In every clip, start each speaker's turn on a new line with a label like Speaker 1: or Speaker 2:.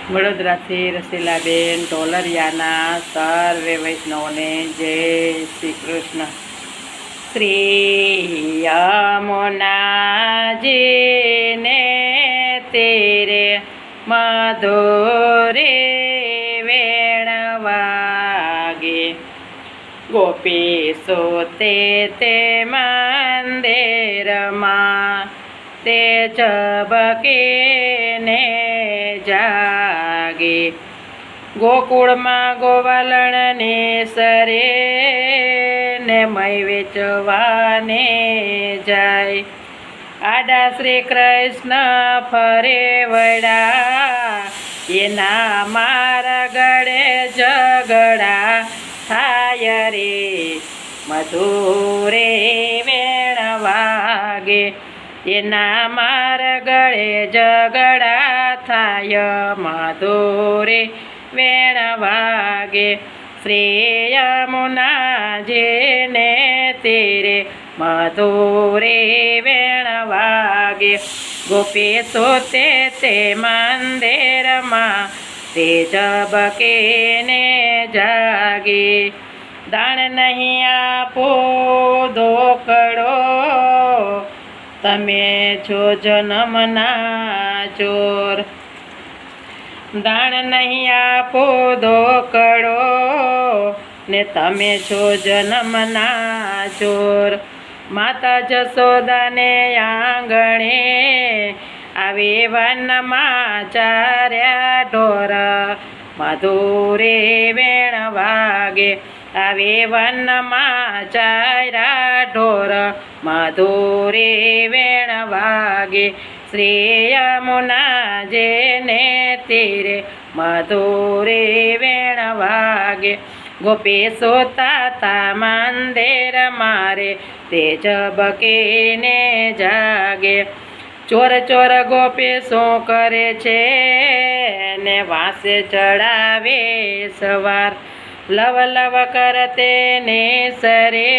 Speaker 1: વડોદરાથી રસીલાબેન ઢોલરિયાના સર્વે વૈષ્ણવને જય શ્રી કૃષ્ણ। શ્રી યમુનાજીને તેરે મધુરે વેણ વાગે, ગોપી સોતે તે મંદિરમાં તે ઝબકીને જાગે। ગોકુળમાં ગોવાલણની સરે ને મય વેચવાને જાય, આડા શ્રી કૃષ્ણ ફરે વડા એના મારા ગળે ઝઘડા થાય રે, મધુરે વેણ વાગે એના મારા ગળે ઝઘડા થાય, મધુરે વેણ વાગે। શ્રી યમુનાજીને તેરે મધુરે વેણ વાગે, ગોપી સોતે તે મંદિરમાં તે ઝબકીને જાગે। દાણ નહીં આપો ધોકડો, તમે છો જન્મના ચોર। દાણ નહીં આપો ધોકડો ને તમે છો જન્મના ચોર। માતા જશોદાને આંગણે આવી વનમાં ચાર્યા ઢોર, મધુરે વેણ વાગે આવી વનમાં ચાર્યા ઢોર, મધુરે વેણ વાગે। શ્રી યમુનાજીને તેરે મધુરે વેણ વાગે, ગોપી સોતા તા મંદિર મારે તે ઝબકીને જાગે। ચોર ચોર ગોપી શું કરે છે ને વાંસે ચડાવે સવાર, લવ લવ કરતે ને સરે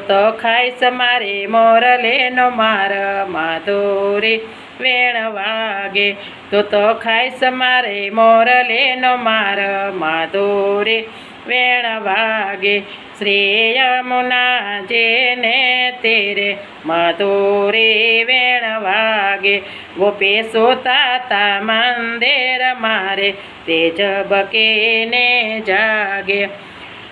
Speaker 1: તો ખાઈશ મારે મોરલેનો માર, મધુરે વેણ વાગે તો ખાઈશ મારે મોરલેનો માર, મધુરે વેણ વાગે। શ્રી યમુનાજીને તેરે મધુરે વેણ વાગે, ગોપી સોતા તા મંદિર મારે તે ઝબકીને જાગે।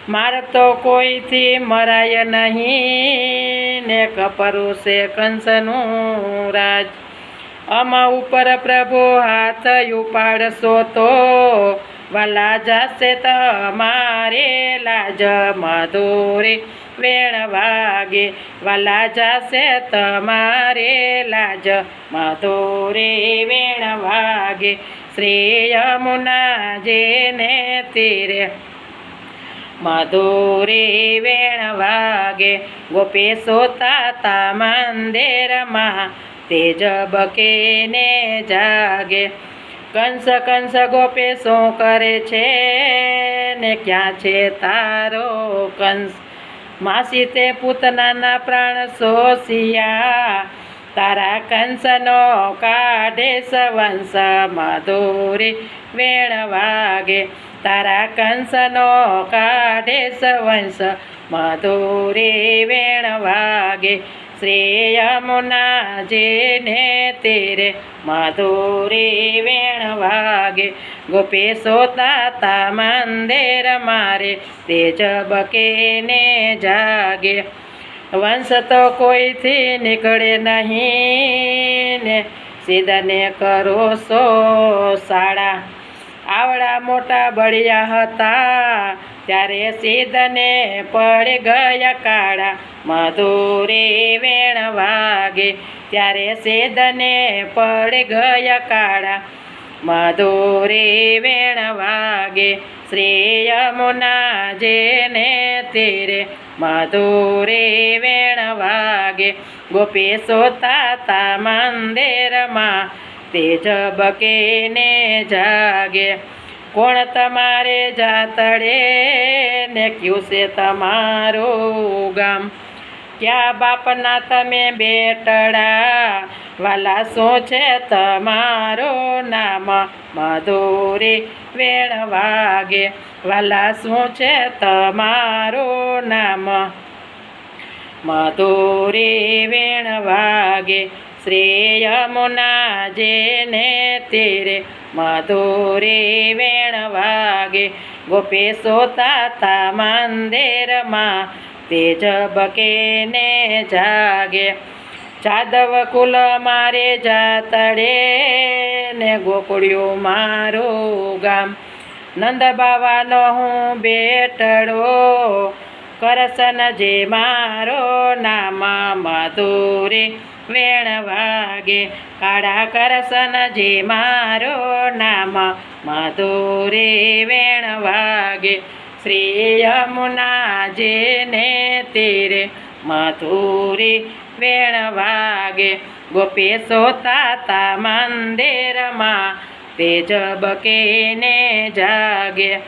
Speaker 1: માર તો કોઈથી મરાય નહીં ને કપરું છે કંસનું રાજ, આમાં ઉપર પ્રભુ હાથ ઉપાડશો તો વાલા જશે તમારે લાજ, મધુરે વેણ વાગે વાલા જશે તમારે લાજ, મધુરે વેણ વાગે। શ્રી યમુનાજીને તેરે મધુરે વેણ વાગે, ગોપી સોતા તા મંદિરમાં તે ઝબકીને જાગે। કંસ કંસ ગોપી શું કરે છે ને ક્યાં છે તારો કંસ, માસી તે પૂતનાના પ્રાણ શોષિયા, તારા કંસનો કાઢે વંશ, મધુરે વેણ વાગે તારા કંસનો કાઢે વંશ, મધુરે વેણ વાગે। શ્રી યમુનાજીને તેરે મધુરે વેણ વાગે, ગોપી સોતા તા મંદિર મારે તે ઝબકીને જાગે। વંશ તો કોઈથી નીકળે નહીં ને સીધાને કરો સો શાળા, આવડા મોટા બળિયા હતા ત્યારે સીધને પડી ગયા કાળા, મધુરે વેણ વાગે ત્યારે સીધને પડી ગયા કાળા, મધુરે વેણ વાગે। શ્રી યમુનાજીને તેરે મધુરે વેણ વાગે, ગોપી સોતા તા મંદિરમાં તે ઝબકીને જાગે। કોણ તમારે જાતડે ને ક્યું છે તમારું ગામ, ક્યાં બાપના તમે બેટડા વાલા શું છે તમારું નામ મધુરી વેણ વાગે વાલા શું છે તમારું નામ મધુરી વેણ વાગે શ્રી યમુના જેને તીરે મધુરી વેણ વાગે ગોપીસો તાતા મંદિરમાં તેજ બકે ને જાગે જાદવ કુલ મારે જાતડે ને ગોકુળિયું મારું ગામ નંદ બાવાનો હું બેટડો કરશન જે મારો નામ મધુરી વેણ વાગે કાળા કરશન જે મારો નામ મધુરી વેણ વાગે શ્રી યમુના જેને તીરે મધુરી વેણ વાગે ગોપીસો તાતા મંદિરમાં તેજ બકે ને જાગે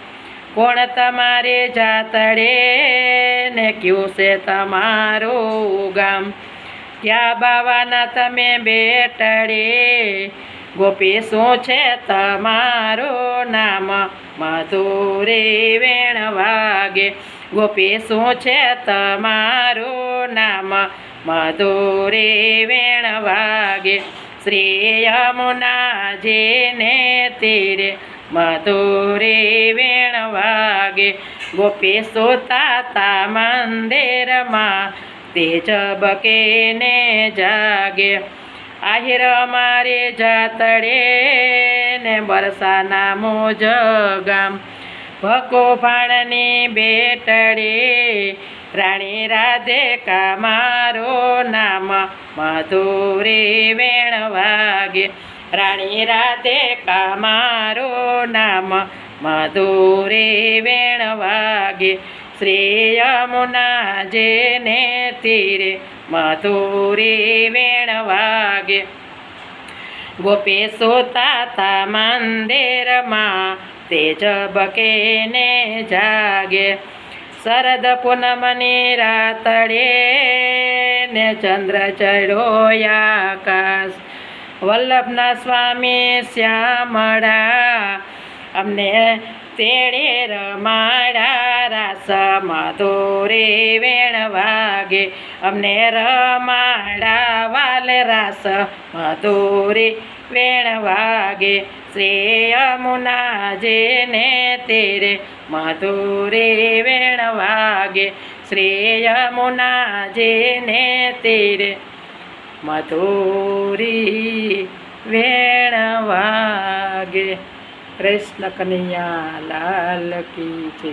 Speaker 1: કોણ તમારે જાતડે ને ક્યું છે તમારું ગામ ક્યાં બાવાના તમે બેટડે ગોપી શું છે તમારું નામ મધુરી વેણ વાગે ગોપી શું છે તમારું નામ મધુરી વેણ વાગે શ્રી યમુના જેને તીરે મધુરી વેણ વાગે ગોપીસો તાતા મંદિરમાં તેજ બકે ને જાગે આહિર મારે જાતડે ને બરસાના મોજ ગામ ભકો ભાણની બેટડે રાણી રાધેકા મારો નામ મધુરી વેણ વાગે રાણી રાધેકા મારો નામ મધુરી વેણ વાગે શ્રી યમુના જેને તીરે મધુરી વેણ વાગે ગોપીસો તાતા મંદિરમાં તેજ બકે ને જાગે શરદ પૂનમની રાતડે ને ચંદ્ર ચડ્યો આકાશ વલ્લભના સ્વામી શ્યામળા અમને તેડે રમાડા રાસ મધુરી વેણ વાગે અમને રમાડા વાલે રાસ મધુરી વેણ વાગે શ્રી યમુના જેને તીરે મધુરી વેણ વાગે શ્રી યમુના જેને તીરે મધુરી વેણ વાગે કૃષ્ણ કનૈયા લાલ કી જય।